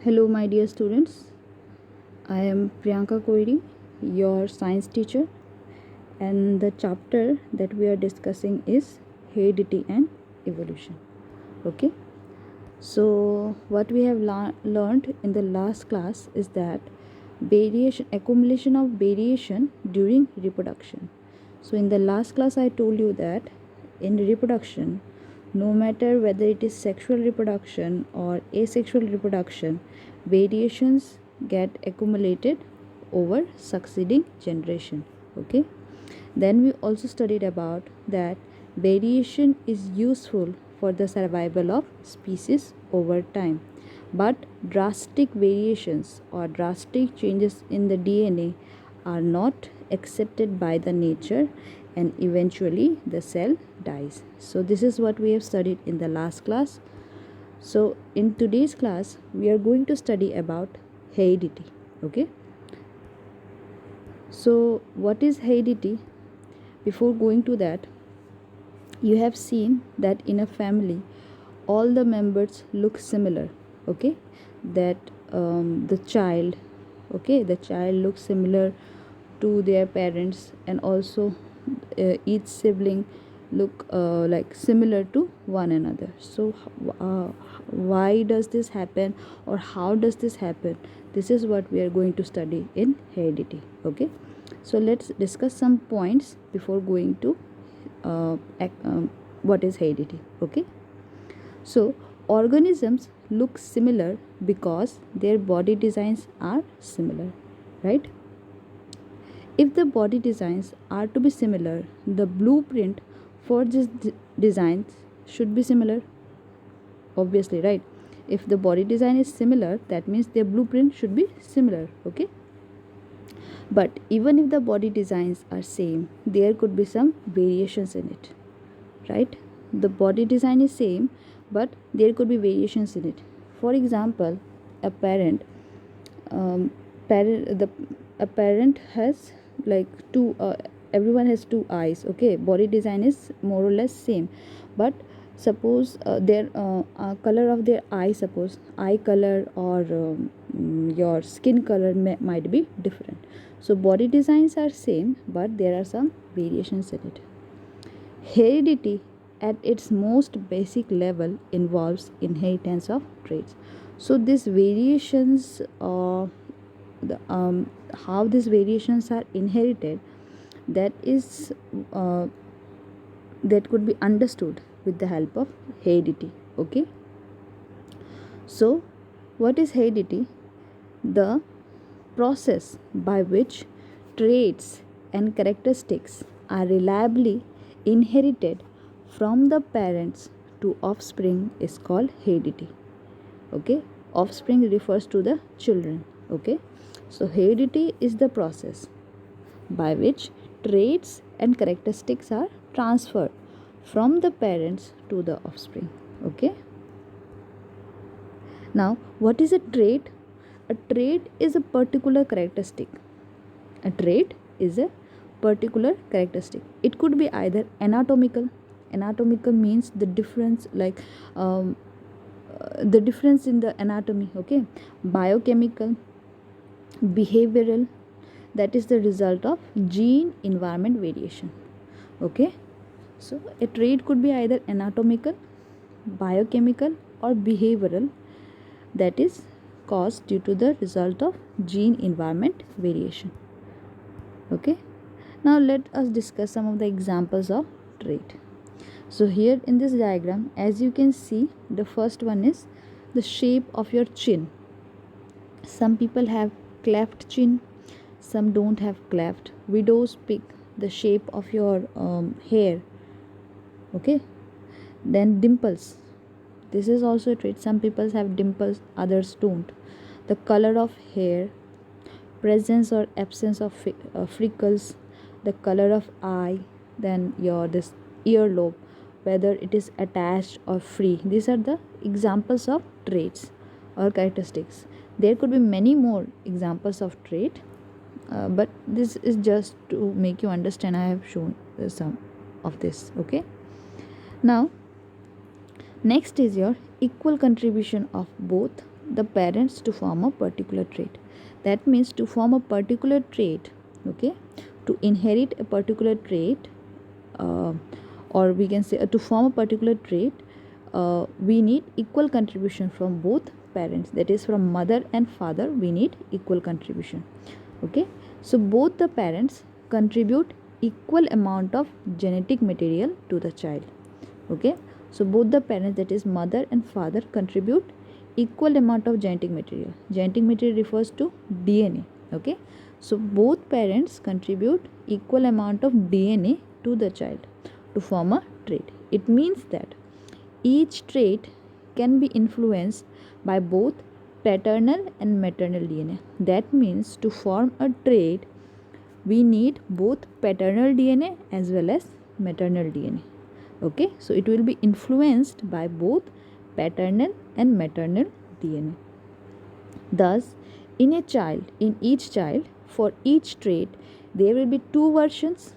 Hello, my dear students. I am Priyanka Koiri, your science teacher, and the chapter that we are discussing is heredity and evolution. Okay, so what we have learned in the last class is that accumulation of variation during reproduction. So, in the last class, I told you that in reproduction, no matter whether it is sexual reproduction or asexual reproduction, variations get accumulated over succeeding generation. Okay, then we also studied about that variation is useful for the survival of species over time, but drastic variations or drastic changes in the DNA are not accepted by the nature, and eventually the cell dies. So this is what we have studied in the last class. So in today's class we are going to study about heredity. Okay, so what is heredity? Before going to that, you have seen that in a family all the members look similar. Okay, that the child looks similar to their parents, and also each sibling look like similar to one another. So why does this happen, or how does this happen? This is what we are going to study in heredity. Okay, so let's discuss some points before going to what is heredity. Okay, so organisms look similar because their body designs are similar, right? If the body designs are to be similar, the blueprint for these designs should be similar, obviously, right? If the body design is similar, that means their blueprint should be similar. Okay, but even if the body designs are same, there could be some variations in it, right? The body design is same, but there could be variations in it. For example, a parent um, parent the a parent has like two everyone has two eyes. Okay, body design is more or less same, but suppose their color of their eye, suppose eye color or your skin color might be different. So body designs are same, but there are some variations in it. Heredity at its most basic level involves inheritance of traits. So these variations, how these variations are inherited, that is that could be understood with the help of heredity. Okay, so what is heredity? The process by which traits and characteristics are reliably inherited from the parents to offspring is called heredity. Okay, offspring refers to the children. Okay, so heredity is the process by which traits and characteristics are transferred from the parents to the offspring. Okay, now what is a trait? A trait is a particular characteristic. A trait is a particular characteristic. It could be either anatomical. Anatomical means the difference, like the difference in the anatomy. Okay, biochemical, behavioral, that is the result of gene environment variation. Okay, so a trait could be either anatomical, biochemical, or behavioral, that is caused due to the result of gene environment variation. Okay, now let us discuss some of the examples of trait. So here in this diagram, as you can see, the first one is the shape of your chin. Some people have cleft chin, some don't have cleft. Widow's peak, the shape of your hair. Okay, then dimples, this is also a trait. Some people have dimples, others don't. The color of hair, presence or absence of freckles, the color of eye, then your this earlobe, whether it is attached or free. These are the examples of traits or characteristics. There could be many more examples of trait, but this is just to make you understand. I have shown some of this. Okay, now next is your equal contribution of both the parents to form a particular trait. That means to form a particular trait, okay, to inherit a particular trait, uh, or we can say to form a particular trait, we need equal contribution from both parents, that is from mother and father. We need equal contribution, okay. So both the parents contribute equal amount of genetic material to the child, okay. So both the parents, that is mother and father, contribute equal amount of genetic material. Genetic material refers to DNA, okay. So both parents contribute equal amount of DNA to the child to form a trait. It means that each trait can be influenced by both paternal and maternal DNA. That means to form a trait, we need both paternal DNA as well as maternal DNA, okay. So it will be influenced by both paternal and maternal DNA. Thus, in each child, for each trait, there will be two versions,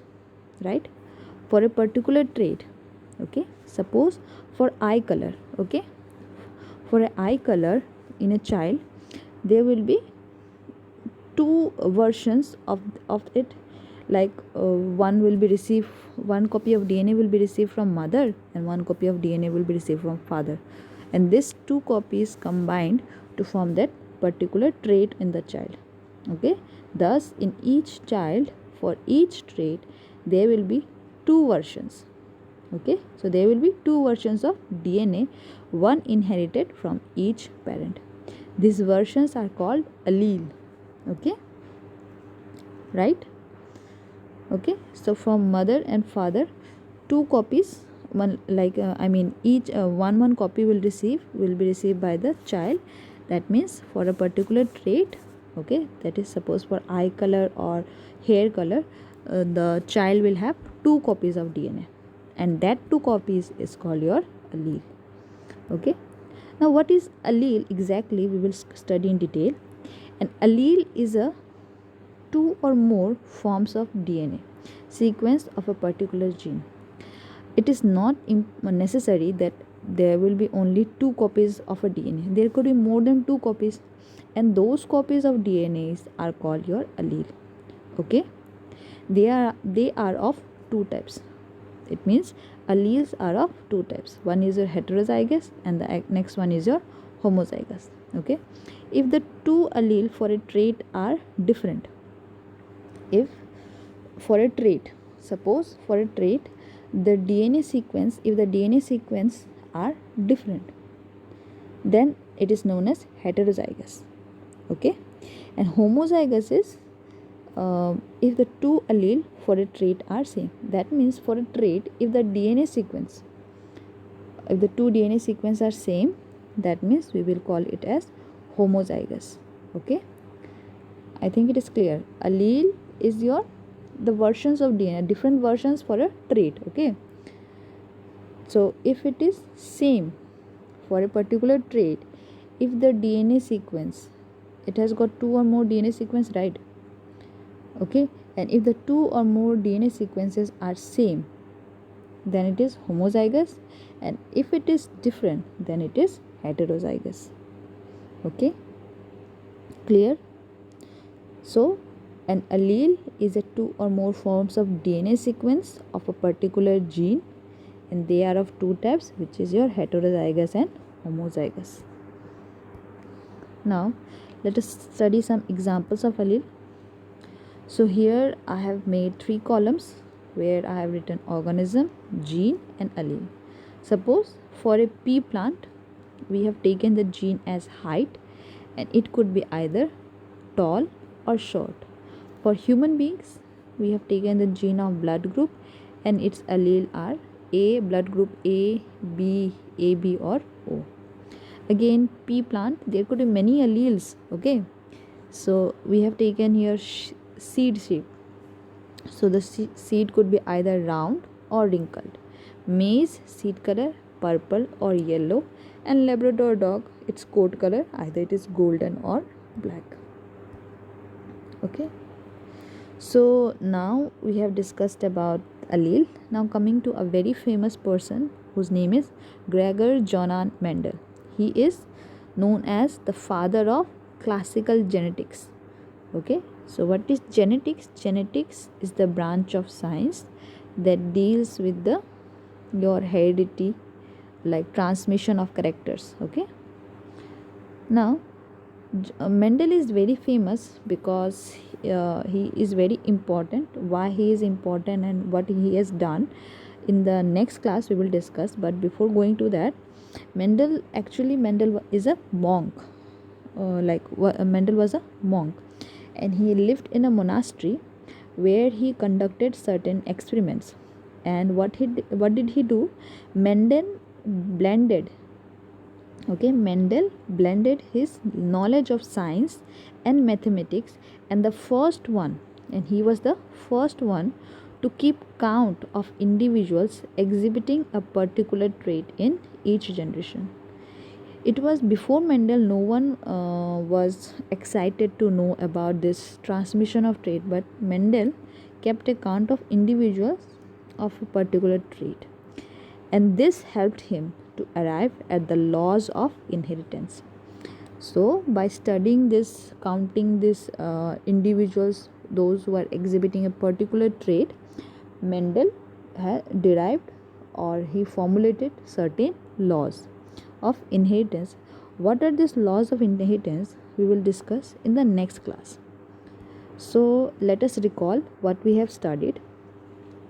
right? For a particular trait, okay. Suppose for eye color, okay. For an eye color in a child, there will be two versions of it. Like one copy of DNA will be received from mother, and one copy of DNA will be received from father, and these two copies combined to form that particular trait in the child, okay. Thus in each child, for each trait, there will be two versions, okay. So there will be two versions of DNA, one inherited from each parent. These versions are called allele, okay, right. Okay, so from mother and father, two copies, one each one copy will be received by the child. That means for a particular trait, okay, that is suppose for eye color or hair color, the child will have two copies of DNA, and that two copies is called your allele, okay. Now what is allele exactly, we will study in detail. An allele is a two or more forms of DNA sequence of a particular gene. It is not necessary that there will be only two copies of a DNA. There could be more than two copies, and those copies of DNAs are called your allele, okay. They are of two types. It means alleles are of two types. One is your heterozygous and the next one is your homozygous, okay. If the two allele for a trait are different, if for a trait, suppose for a trait, the DNA sequence, if the DNA sequence are different, then it is known as heterozygous, okay. And homozygous is if the two allele for a trait are same. That means for a trait, if the DNA sequence, if the two DNA sequence are same, that means we will call it as homozygous, okay. I think it is clear. Allele is the versions of DNA, different versions for a trait, okay. So if it is same for a particular trait, if the DNA sequence, it has got two or more DNA sequence, right, okay, and if the two or more DNA sequences are same, then it is homozygous, and if it is different, then it is heterozygous, okay, clear. So an allele is a two or more forms of DNA sequence of a particular gene, and they are of two types, which is your heterozygous and homozygous. Now let us study some examples of allele. So here I have made three columns where I have written organism, gene and allele. Suppose for a pea plant, we have taken the gene as height, and it could be either tall or short. For human beings, we have taken the gene of blood group, and its allele are A, blood group A, B, AB or O. Again, pea plant, there could be many alleles, okay. So we have taken here seed shape. So the seed could be either round or wrinkled. Maize, seed color purple or yellow, and Labrador dog, its coat color either it is golden or black, okay. So now we have discussed about allele. Now coming to a very famous person whose name is Gregor Johann Mendel. He is known as the father of classical genetics. Okay, so what is genetics? Genetics is the branch of science that deals with the your heredity, like transmission of characters. Okay, now Mendel is very famous because he is very important. Why he is important and what he has done, in the next class we will discuss. But before going to that, Mendel is a monk. Mendel was a monk, and he lived in a monastery where he conducted certain experiments. And what did he do? Mendel blended Mendel blended his knowledge of science and mathematics, and he was the first one to keep count of individuals exhibiting a particular trait in each generation. It was before Mendel, no one was excited to know about this transmission of trait, but Mendel kept a count of individuals of a particular trait, and this helped him to arrive at the laws of inheritance. So by studying this, counting these individuals, those who are exhibiting a particular trait, Mendel derived, or he formulated certain laws of inheritance. What are these laws of inheritance? We will discuss in the next class. So let us recall what we have studied.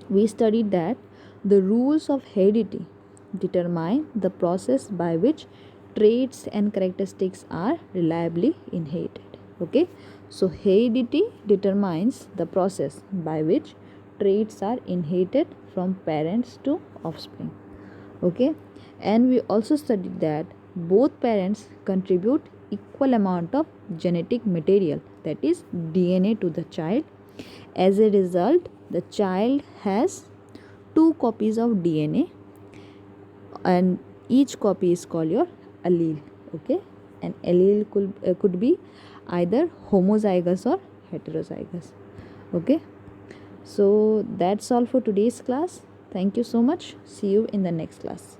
We studied that the rules of heredity determine the process by which traits and characteristics are reliably inherited. Okay, so heredity determines the process by which traits are inherited from parents to offspring. Okay, and we also studied that both parents contribute equal amount of genetic material, that is DNA, to the child. As a result, the child has two copies of DNA, and each copy is called your allele. Okay, an allele could be either homozygous or heterozygous. Okay, so that's all for today's class. Thank you so much. See you in the next class.